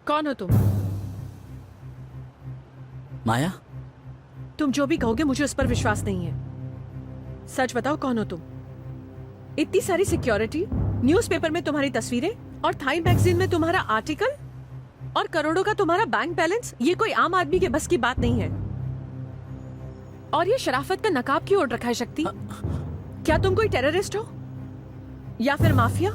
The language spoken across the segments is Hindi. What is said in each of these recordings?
कौन हो तुम? माया, तुम जो भी कहोगे मुझे उस पर विश्वास नहीं है। सच बताओ, कौन हो तुम? इतनी सारी सिक्योरिटी, न्यूज़पेपर में तुम्हारी तस्वीरें और टाइम मैगजीन में तुम्हारा आर्टिकल और करोड़ों का तुम्हारा बैंक बैलेंस, ये कोई आम आदमी के बस की बात नहीं है। और ये शराफत का नकाब क्यों ओढ़ रखा है शक्ति? क्या तुम कोई टेररिस्ट हो या फिर माफिया?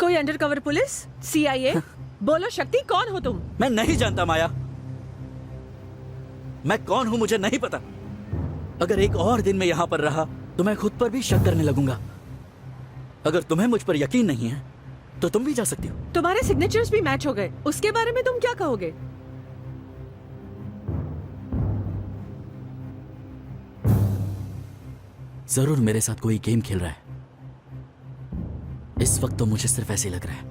कोई अंडरकवर पुलिस, CIA? बोलो शक्ति, कौन हो तुम? मैं नहीं जानता माया। मैं कौन हूं मुझे नहीं पता। अगर एक और दिन मैं यहां पर रहा तो मैं खुद पर भी शक करने लगूंगा। अगर तुम्हें मुझ पर यकीन नहीं है तो तुम भी जा सकती हो। तुम्हारे सिग्नेचर्स भी मैच हो गए, उसके बारे में तुम क्या कहोगे? जरूर मेरे साथ कोई गेम खेल रहा है। इस वक्त तो मुझे सिर्फ ऐसे लग रहा है।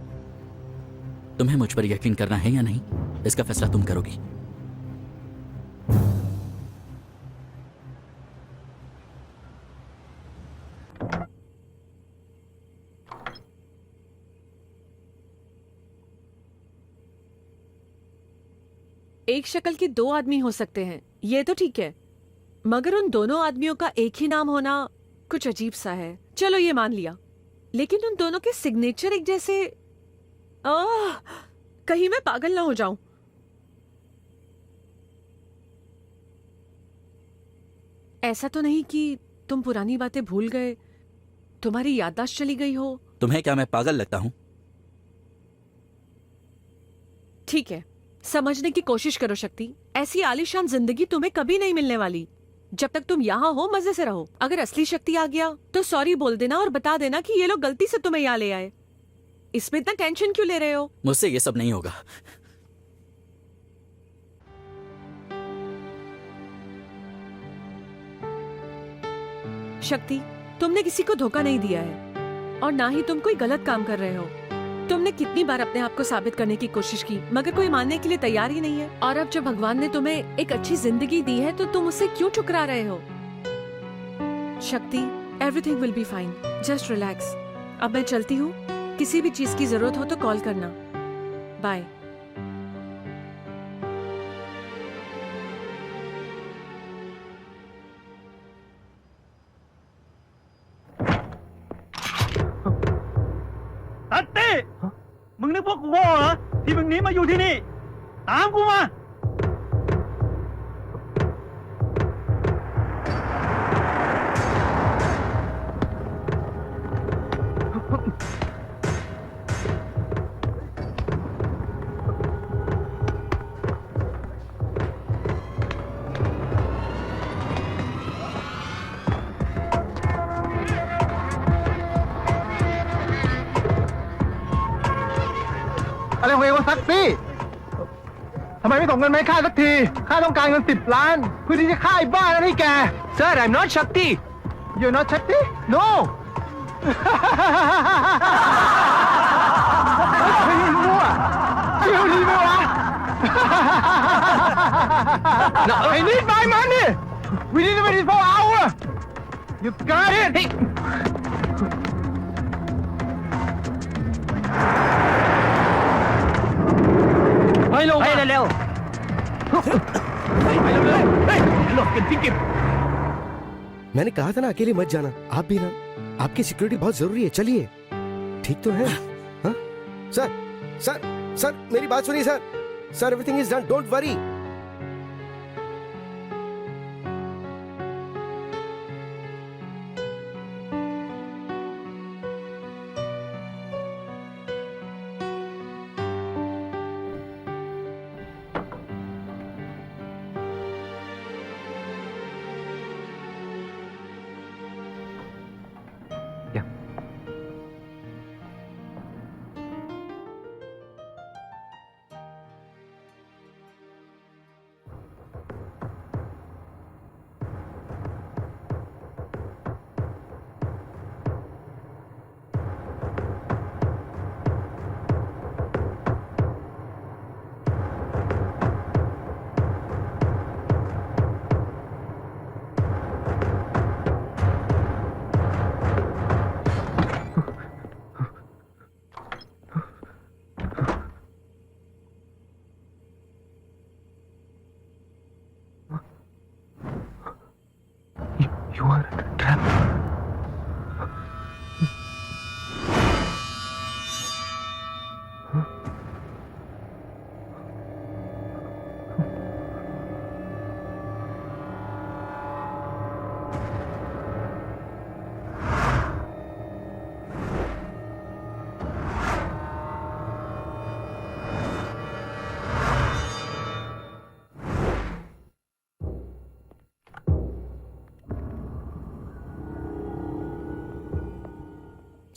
तुम्हें मुझ पर यकीन करना है या नहीं, इसका फैसला तुम करोगी। एक शक्ल के दो आदमी हो सकते हैं, ये तो ठीक है, मगर उन दोनों आदमियों का एक ही नाम होना कुछ अजीब सा है। चलो ये मान लिया, लेकिन उन दोनों के सिग्नेचर एक जैसे। आह, कहीं मैं पागल ना हो जाऊं। ऐसा तो नहीं कि तुम पुरानी बातें भूल गए, तुम्हारी याददाश्त चली गई हो? तुम्हें क्या मैं पागल लगता हूं? ठीक है, समझने की कोशिश करो शक्ति। ऐसी आलीशान जिंदगी तुम्हें कभी नहीं मिलने वाली। जब तक तुम यहाँ हो मजे से रहो। अगर असली शक्ति आ गया तो सॉरी बोल देना और बता देना कि ये लोग गलती से तुम्हें यहाँ ले आए। इसमें इतना टेंशन क्यों ले रहे हो? मुझसे ये सब नहीं होगा। शक्ति, तुमने किसी को धोखा नहीं दिया है और ना ही तुम कोई गलत काम कर रहे हो। तुमने कितनी बार अपने आप को साबित करने की कोशिश की, मगर कोई मानने के लिए तैयार ही नहीं है। और अब जब भगवान ने तुम्हें एक अच्छी जिंदगी दी है तो तुम उसे क्यों ठुकरा रहे हो? शक्ति, everything will be fine, just relax. अब मैं चलती हूँ, किसी भी चीज की जरूरत हो तो कॉल करना। बाय।ตัตตี้มึงนึกพวกกูโง่เหรอที่มึงหนีมาอยู่ที่นี่ตามกูมา อะไรของเองวะซักตี้ทำไมไม่ส่งเงินมาให้ข้าสักทีข้าต้องการเงิน10 ล้านเพื่อที่จะฆ่าไอ้บ้านั่นให้แก Sir I'm not Shakti You're not Shakti No เฮ้ยมั่วเที่ยวดีไหมวะ No I need my money We need it for hour You got it Heyไปเร็วไปเร็วไปเร็วหลบกันที่เก็บ मैंने कहा था ना अकेले मत जाना। आप भी ना, आपकी सिक्योरिटी बहुत जरूरी है। चलिए, ठीक तो है? हाँ? सर सर सर मेरी बात सुनिए sir. Sir everything is done, don't worry. are trapped.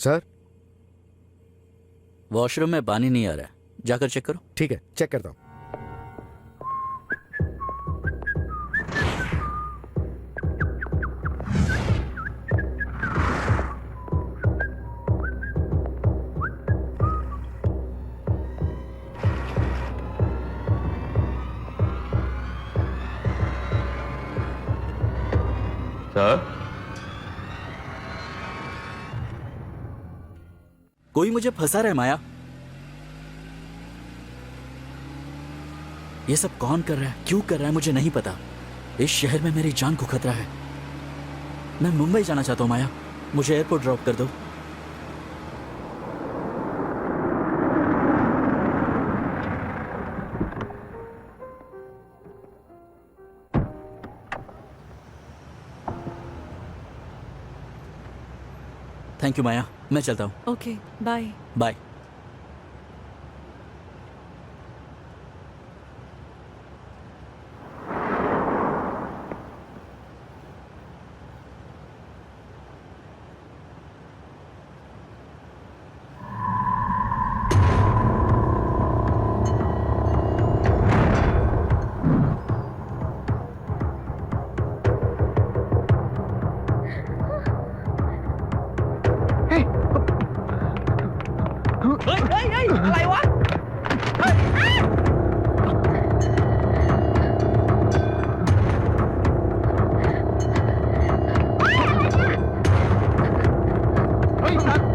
Sir washroom में पानी नहीं आ रहा है, जाकर चेक करो। ठीक है, चेक करता हूँ। सर, कोई मुझे फंसा रहा है माया। ये सब कौन कर रहा है, क्यों कर रहा है, मुझे नहीं पता। इस शहर में मेरी जान को खतरा है। मैं मुंबई जाना चाहता हूँ माया, मुझे एयरपोर्ट ड्रॉप कर दो। थैंक यू माया, मैं चलता हूँ। Okay, bye. बाय।อะไรวะ เฮ้ยสัตว์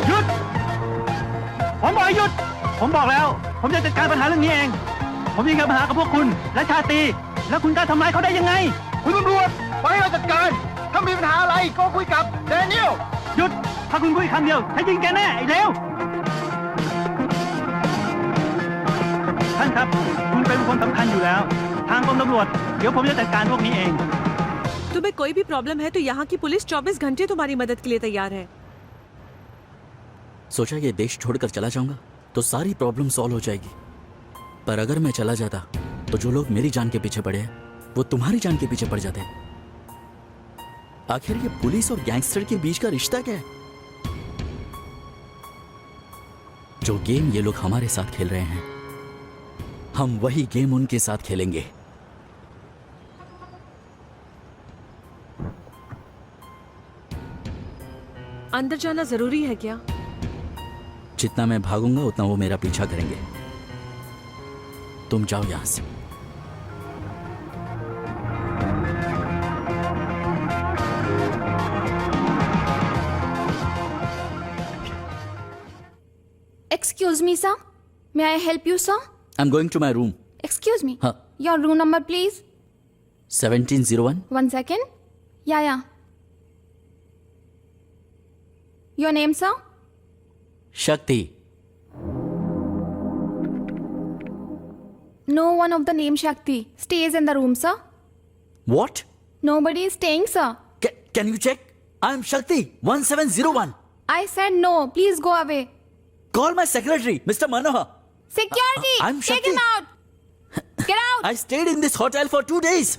หยุด ผมบอกให้หยุด ผมบอกแล้ว ผมจะจัดการปัญหาเรื่องนี้เอง ผมมีปัญหากับพวกคุณและชาตรีแล้วคุณกล้าทำร้ายเขาได้ยังไง คุณตำรวจไปให้เราจัดการ ถ้ามีปัญหาอะไรก็คุยกับแดเนียล หยุด ถ้าคุณพูดคำเดียวฉันยิงแกแน่ไอ้เลว ท่านครับ คุณเป็นคนสำคัญอยู่แล้ว ทางกรมตำรวจ เดี๋ยวผมจะจัดการพวกนี้เอง तुम्हें कोई भी प्रॉब्लम है तो यहाँ की पुलिस 24 घंटे तुम्हारी मदद के लिए तैयार है। सोचा ये देश छोड़कर चला जाऊंगा तो सारी प्रॉब्लम सॉल्व हो जाएगी, पर अगर मैं चला जाता तो जो लोग मेरी जान के पीछे पड़े हैं वो तुम्हारी जान के पीछे पड़ जाते हैं। आखिर ये पुलिस और गैंगस्टर के बीच का रिश्ता क्या है? जो गेम ये लोग हमारे साथ खेल रहे हैं, हम वही गेम उनके साथ खेलेंगे। अंदर जाना जरूरी है क्या? जितना मैं भागूंगा उतना वो मेरा पीछा करेंगे। तुम जाओ यहां से। Excuse me, sir. May I help you, sir? I am going to my room. Excuse me. हाँ। Your room number, please. 1701। 1 second. Yeah. Your name, sir? शक्ति। No one of the name Shakti stays in the room, sir. What? Nobody is staying, sir. Can you check? I am Shakti 1701. I said no. Please go away. Call my secretary, Mr. Manohar. Security! I'm Take Shakti. him out! Get out! I stayed in this hotel for 2 days.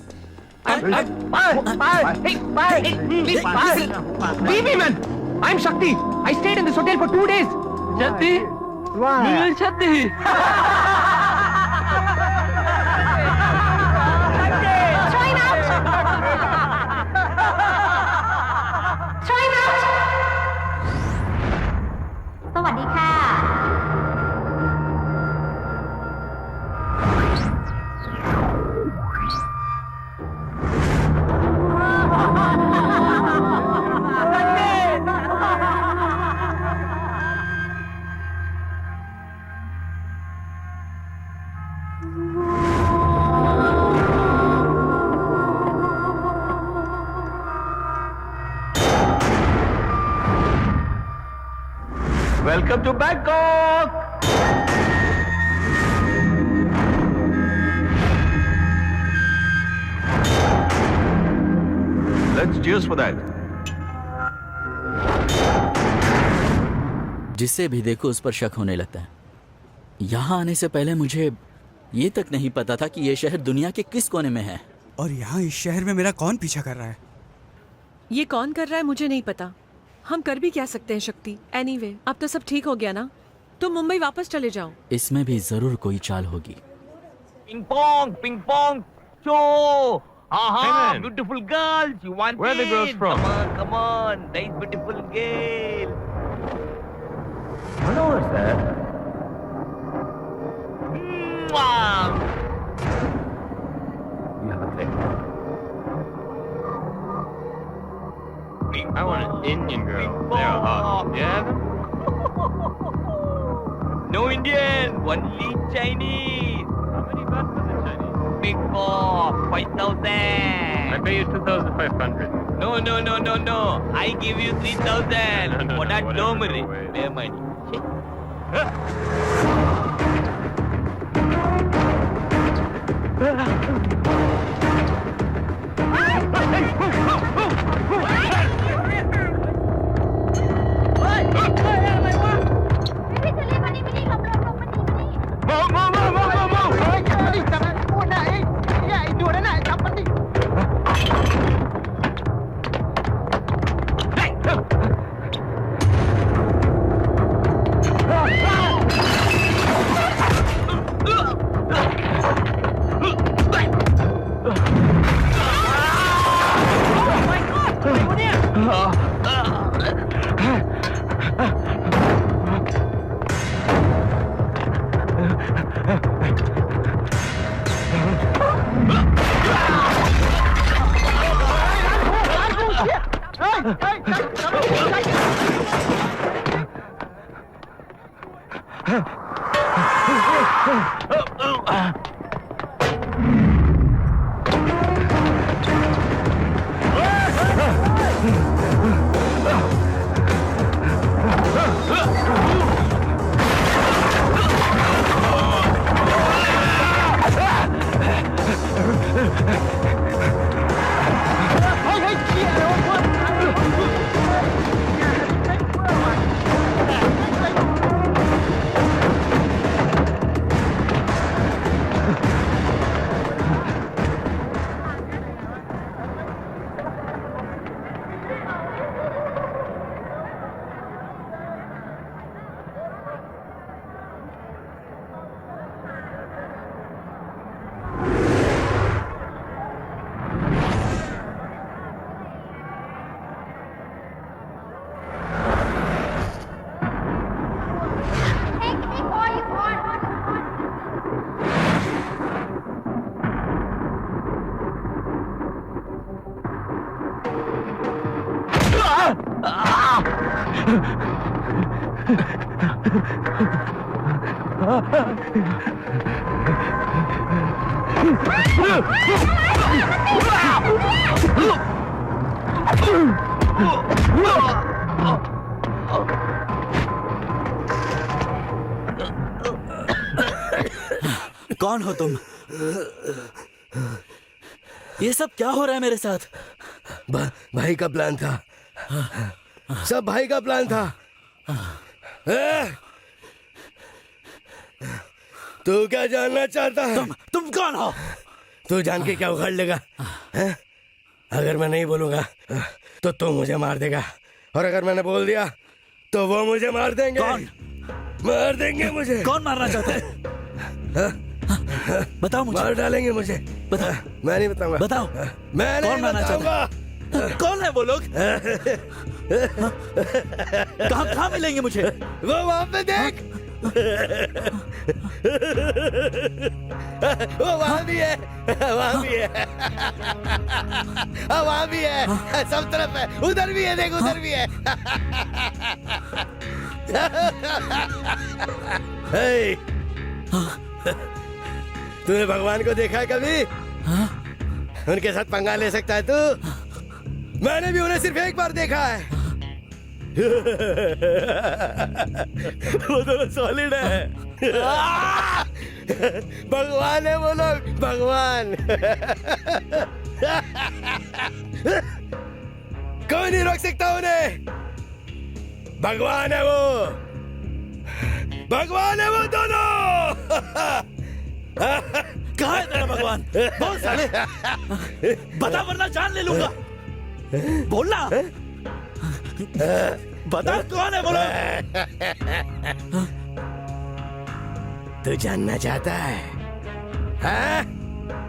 Leave me, man! I'm Shakti. I stayed in this hotel for 2 days. Shakti? Wow. Shakti. Welcome to Bangkok. Let's cheers for that. जिससे भी देखो उस पर शक होने लगता है। यहाँ आने से पहले मुझे ये तक नहीं पता था कि ये शहर दुनिया के किस कोने में है। और यहाँ इस शहर में मेरा कौन पीछा कर रहा है? ये कौन कर रहा है मुझे नहीं पता। हम कर भी क्या सकते हैं शक्ति। एनीवे, अब तो सब ठीक हो गया ना। तुम मुंबई वापस चले जाओ। इसमें भी जरूर कोई चाल होगी। Ping pong show. Hey, man. Beautiful girls, you want Where are the it? girls from? Come on, nice beautiful girl. Hello, sir. You have a drink. I want an Indian girl. They're hot. Yeah? No Indian, only Chinese. How many bucks is the Chinese? Big four, 5,000. I pay you 2,500. No. I give you 3,000. No, What a whatever, dumb no way. Pay money. Shit. कौन हो तुम? ये सब क्या हो रहा है मेरे साथ? भाई का प्लान था। सब भाई का प्लान था। तू क्या जानना चाहता है? तुम कौन हो? तू जान के क्या उखाड़ लेगा? हैं? अगर मैं नहीं बोलूंगा तो तू मुझे मार देगा, और अगर मैंने बोल दिया तो वो मुझे मार देंगे। कौन? मार देंगे मुझे। कौन मारना चाहता है? बताओ मुझे। मार डालेंगे मुझे। बताओ। मैं नहीं बताऊंगा। बताओ। मैं नहीं कौन मारना चाहता बताऊंगा। है? कौन है वो लोग? कहाँ मिलेंगे मुझे? वो वहां पे देख। वो वहां भी है, वहां भी है, वहां भी है, सब तरफ है। उधर भी है, देख उधर भी है। हे, तूने भगवान को देखा है कभी? उनके साथ पंगा ले सकता है तू? मैंने भी उन्हें सिर्फ एक बार देखा है। वो दोनों सॉलिड है। भगवान है वो लोग, भगवान। कोई नहीं रोक सकता उन्हें। भगवान है वो, भगवान है वो दोनों। कहाँ है तेरा भगवान? बोल साले, बता वरना जान ले लूंगा। बोलना, बता कौन है बोलो। तू जानना चाहता है? हाँ?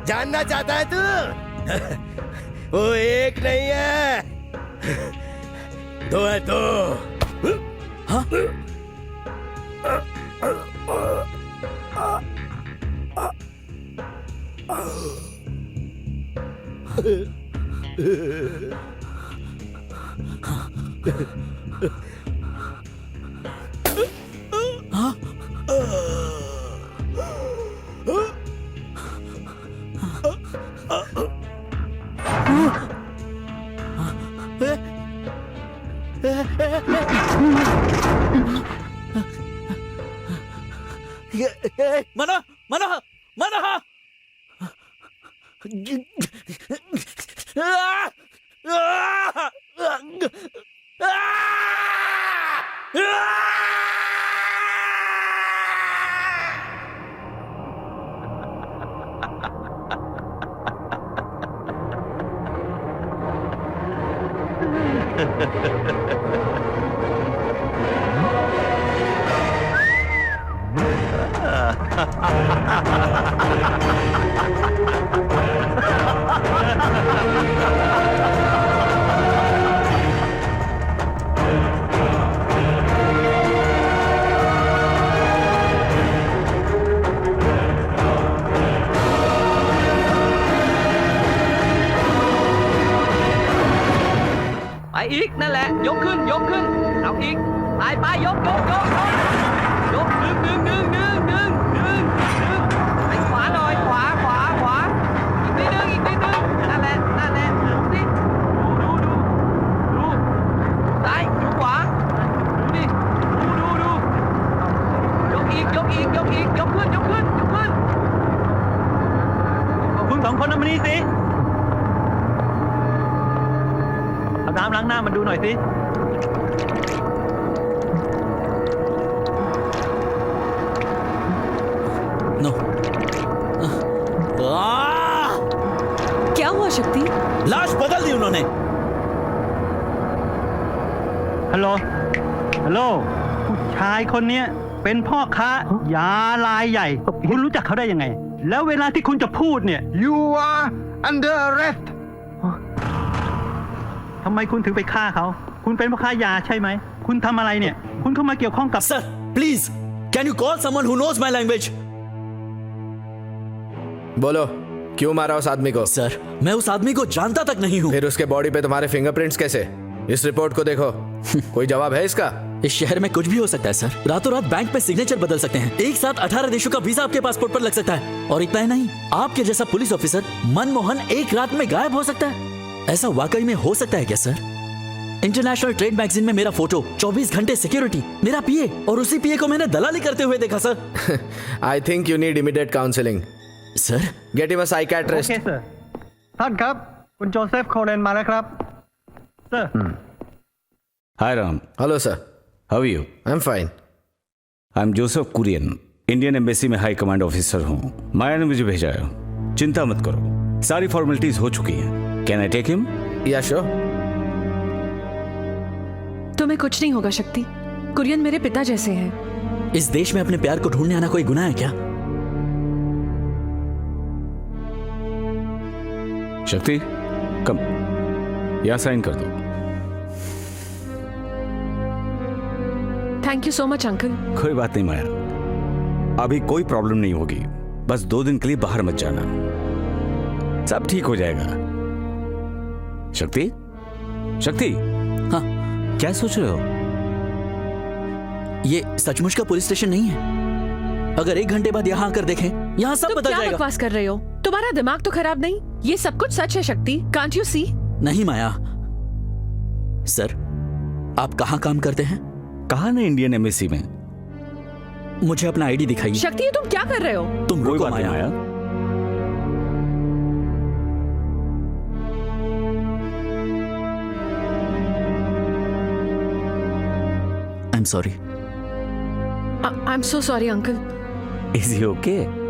जानना चाहता है तू? वो एक नहीं है, दो है दो। हाँ? मनो मनो मनोไปอีกนั่นแหละ ยกขึ้นยกขึ้นเอาอีกไปไปยกยกยกยกยกดึงดึงดึงดึงดึงดึงดึงไปขวาหน่อยขวาขวาขวาอีกนิดนึงอีกนิดนึงนั่นแหละนั่นแหละดูสิดูดูดูดูซ้ายดูขวาดูดิดูดูดูยกอีกยกอีกยกอีกยกขึ้นยกขึ้นยกขึ้นคุณสองคนนั่นมานี่สิเอาน้ำล้างหน้ามันดูหน่อยสิ नो। क्या हुआ शक्ति? लाश बदल दी उन्होंने। ฮัลโหล ฮัลโหล ผู้ชายคนเนี้ยเป็นพ่อค้ายาลายใหญ่ คุณรู้จักเขาได้ยังไง แล้วเวลาที่คุณจะพูดเนี่ย You are under arrest ทำไมคุณถึงไปฆ่าเขา คุณเป็นพ่อค้ายาใช่ไหม คุณทำอะไรเนี่ย คุณเข้ามาเกี่ยวข้องกับ Sir, please, can you call someone who knows my language? बोलो, क्यों मारा उस आदमी को? सर, मैं उस आदमी को जानता तक नहीं हूँ। फिर उसके बॉडी पे तुम्हारे फिंगरप्रिंट्स कैसे? इस रिपोर्ट को देखो। कोई जवाब है इसका? इस शहर में कुछ भी हो सकता है सर। रातों रात बैंक में सिग्नेचर बदल सकते हैं। एक साथ 18 देशों का वीजा आपके पासपोर्ट पर लग सकता है। और इतना ही नहीं, आपके जैसा पुलिस ऑफिसर मनमोहन एक रात में गायब हो सकता है। ऐसा वाकई में हो सकता है क्या सर? इंटरनेशनल ट्रेड मैगजीन में मेरा फोटो, 24 घंटे सिक्योरिटी, मेरा पीए, और उसी पीए को मैंने दलाली करते हुए देखा sir. I think you need immediate counseling. Sir, Get him a psychiatrist. โอเค sir ท่านครับ คุณโจเซฟ โคเลนมาแล้วครับ sir Hi Ram, Hello sir. how are you? I'm fine. I'm Joseph Kurian, Indian embassy में हाई कमांड ऑफिसर हूँ। माया ने मुझे भेजा है। चिंता मत करो, सारी फॉर्मेलिटीज हो चुकी हैं। Can I take him? Yeah, sure. तुम्हें कुछ नहीं होगा शक्ति। कुरियन मेरे पिता जैसे हैं। इस देश में अपने प्यार को ढूंढने आना कोई गुनाह है क्या? शक्ति, कम, यहाँ साइन कर दो। Thank you so much uncle. कोई बात नहीं माया, अभी कोई प्रॉब्लम नहीं होगी। बस 2 दिन के लिए बाहर मत जाना, सब ठीक हो जाएगा। शक्ति, शक्ति, हाँ, क्या सोच रहे हो? ये सचमुच का पुलिस स्टेशन नहीं है। अगर 1 घंटे बाद यहाँ आकर देखें, यहाँ सब तुम बदल क्या जाएगा। बकवास कर रहे हो? तुम्हारा दिमाग तो खराब नहीं? ये सब कुछ सच है शक्ति। Can't you see? नहीं माया, सर, आप कहाँ काम करते हैं? कहा ना इंडियन एम्बेसी में। मुझे अपना आईडी दिखाइए। शक्ति, ये तुम क्या कर रहे हो? तुम कोई रुको बात नहीं Maya. Maya. I am sorry. I am so sorry uncle. Is he okay?